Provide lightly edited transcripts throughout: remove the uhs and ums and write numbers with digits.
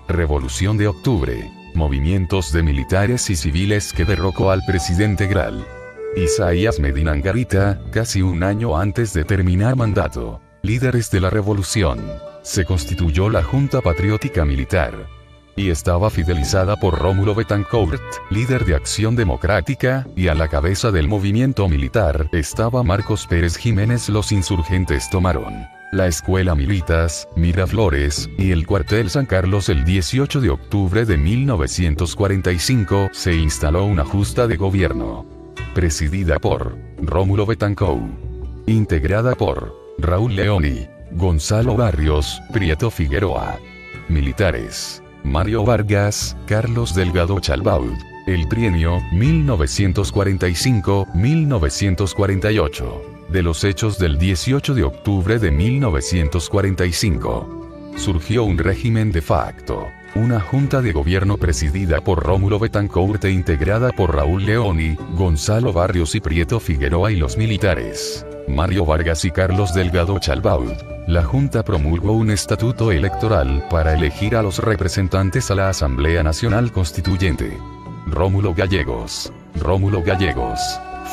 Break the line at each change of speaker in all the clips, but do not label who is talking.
Revolución de Octubre. Movimientos de militares y civiles que derrocó al presidente Gral. Isaías Medina Angarita, casi un año antes de terminar mandato. Líderes de la revolución. Se constituyó la Junta Patriótica Militar. Y estaba fidelizada por Rómulo Betancourt, líder de Acción Democrática, y a la cabeza del movimiento militar estaba Marcos Pérez Jiménez. Los insurgentes tomaron la Escuela Militas, Miraflores, y el Cuartel San Carlos. El 18 de octubre de 1945 se instaló una junta de gobierno, presidida por Rómulo Betancourt, integrada por Raúl Leoni, Gonzalo Barrios, Prieto Figueroa. Militares: Mario Vargas, Carlos Delgado Chalbaud. El trienio 1945-1948. De los hechos del 18 de octubre de 1945. Surgió un régimen de facto. Una junta de gobierno presidida por Rómulo Betancourt e integrada por Raúl Leoni, Gonzalo Barrios y Prieto Figueroa, y los militares Mario Vargas y Carlos Delgado Chalbaud. La Junta promulgó un estatuto electoral para elegir a los representantes a la Asamblea Nacional Constituyente. Rómulo Gallegos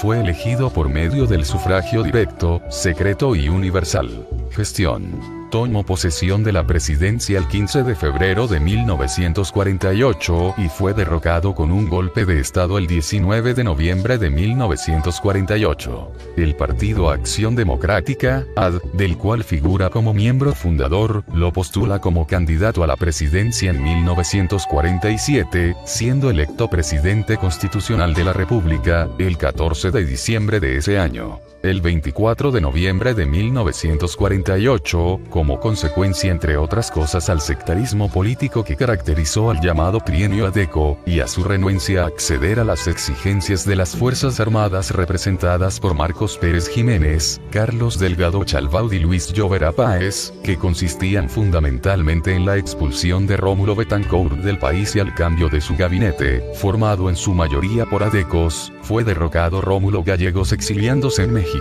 fue elegido por medio del sufragio directo, secreto y universal. Gestión: tomó posesión de la presidencia el 15 de febrero de 1948 y fue derrocado con un golpe de Estado el 19 de noviembre de 1948. El Partido Acción Democrática, AD, del cual figura como miembro fundador, lo postula como candidato a la presidencia en 1947, siendo electo presidente constitucional de la República el 14 de diciembre de ese año. El 24 de noviembre de 1948, como consecuencia entre otras cosas al sectarismo político que caracterizó al llamado trienio ADECO, y a su renuencia a acceder a las exigencias de las Fuerzas Armadas representadas por Marcos Pérez Jiménez, Carlos Delgado Chalbaud y Luis Llovera Páez, que consistían fundamentalmente en la expulsión de Rómulo Betancourt del país y al cambio de su gabinete, formado en su mayoría por adecos, fue derrocado Rómulo Gallegos exiliándose en México.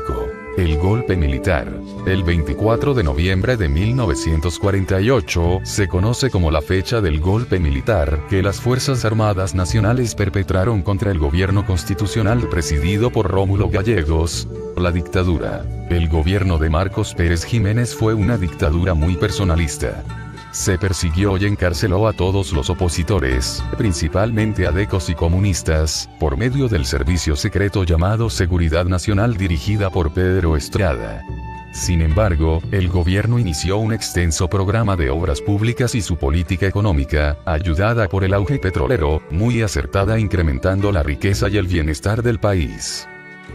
El golpe militar. El 24 de noviembre de 1948 se conoce como la fecha del golpe militar que las Fuerzas Armadas Nacionales perpetraron contra el gobierno constitucional presidido por Rómulo Gallegos. La dictadura. El gobierno de Marcos Pérez Jiménez fue una dictadura muy personalista. Se persiguió y encarceló a todos los opositores, principalmente adecos y comunistas, por medio del servicio secreto llamado Seguridad Nacional dirigida por Pedro Estrada. Sin embargo, el gobierno inició un extenso programa de obras públicas y su política económica, ayudada por el auge petrolero, muy acertada, incrementando la riqueza y el bienestar del país.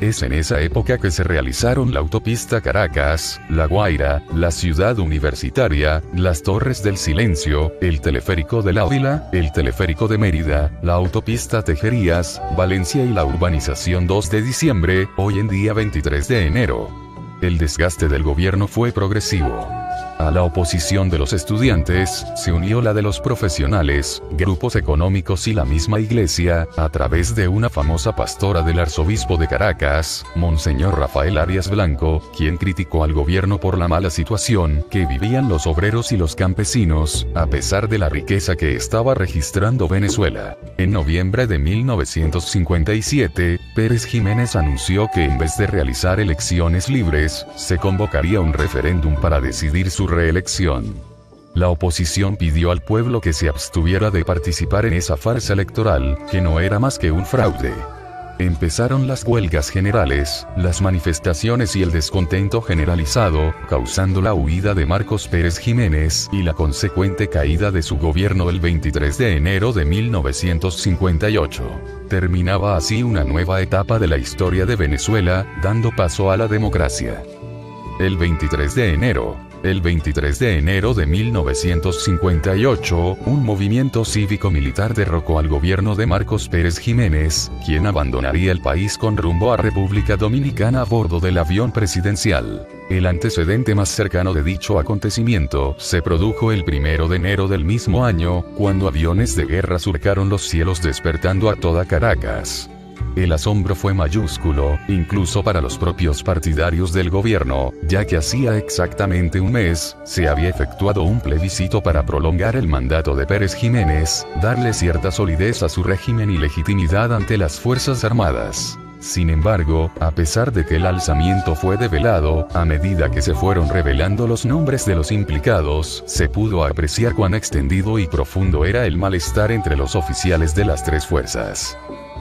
Es en esa época que se realizaron la autopista Caracas, La Guaira, la Ciudad Universitaria, las Torres del Silencio, el teleférico del Ávila, el teleférico de Mérida, la autopista Tejerías, Valencia y la urbanización 2 de diciembre, hoy en día 23 de enero. El desgaste del gobierno fue progresivo. A la oposición de los estudiantes, se unió la de los profesionales, grupos económicos y la misma iglesia, a través de una famosa pastora del arzobispo de Caracas, Monseñor Rafael Arias Blanco, quien criticó al gobierno por la mala situación que vivían los obreros y los campesinos, a pesar de la riqueza que estaba registrando Venezuela. En noviembre de 1957, Pérez Jiménez anunció que en vez de realizar elecciones libres, se convocaría un referéndum para decidir su reelección. La oposición pidió al pueblo que se abstuviera de participar en esa farsa electoral, que no era más que un fraude. Empezaron las huelgas generales, las manifestaciones y el descontento generalizado, causando la huida de Marcos Pérez Jiménez y la consecuente caída de su gobierno el 23 de enero de 1958. Terminaba así una nueva etapa de la historia de Venezuela, dando paso a la democracia. El 23 de enero de 1958, un movimiento cívico-militar derrocó al gobierno de Marcos Pérez Jiménez, quien abandonaría el país con rumbo a República Dominicana a bordo del avión presidencial. El antecedente más cercano de dicho acontecimiento se produjo el 1 de enero del mismo año, cuando aviones de guerra surcaron los cielos despertando a toda Caracas. El asombro fue mayúsculo, incluso para los propios partidarios del gobierno, ya que hacía exactamente un mes, se había efectuado un plebiscito para prolongar el mandato de Pérez Jiménez, darle cierta solidez a su régimen y legitimidad ante las Fuerzas Armadas. Sin embargo, a pesar de que el alzamiento fue develado, a medida que se fueron revelando los nombres de los implicados, se pudo apreciar cuán extendido y profundo era el malestar entre los oficiales de las tres fuerzas.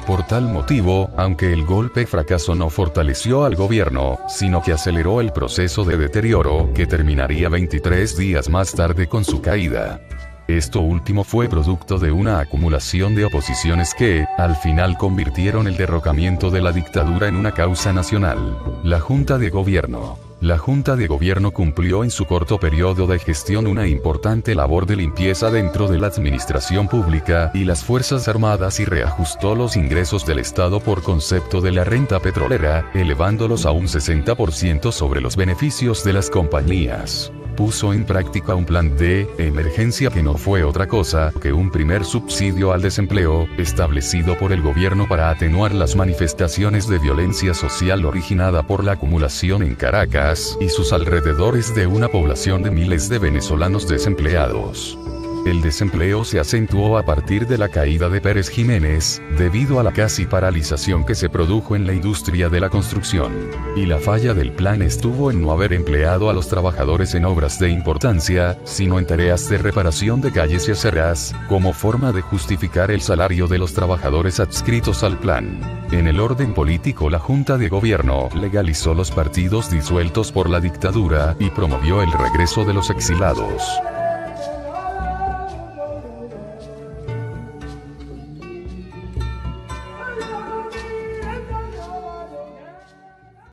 Por tal motivo, aunque el golpe fracaso no fortaleció al gobierno, sino que aceleró el proceso de deterioro, que terminaría 23 días más tarde con su caída. Esto último fue producto de una acumulación de oposiciones que, al final convirtieron el derrocamiento de la dictadura en una causa nacional. La Junta de Gobierno. La Junta de Gobierno cumplió en su corto periodo de gestión una importante labor de limpieza dentro de la administración pública y las Fuerzas Armadas y reajustó los ingresos del Estado por concepto de la renta petrolera, elevándolos a un 60% sobre los beneficios de las compañías. Puso en práctica un plan de emergencia que no fue otra cosa que un primer subsidio al desempleo, establecido por el gobierno para atenuar las manifestaciones de violencia social originada por la acumulación en Caracas y sus alrededores de una población de miles de venezolanos desempleados. El desempleo se acentuó a partir de la caída de Pérez Jiménez, debido a la casi paralización que se produjo en la industria de la construcción. Y la falla del plan estuvo en no haber empleado a los trabajadores en obras de importancia, sino en tareas de reparación de calles y aceras, como forma de justificar el salario de los trabajadores adscritos al plan. En el orden político, la Junta de Gobierno legalizó los partidos disueltos por la dictadura y promovió el regreso de los exilados.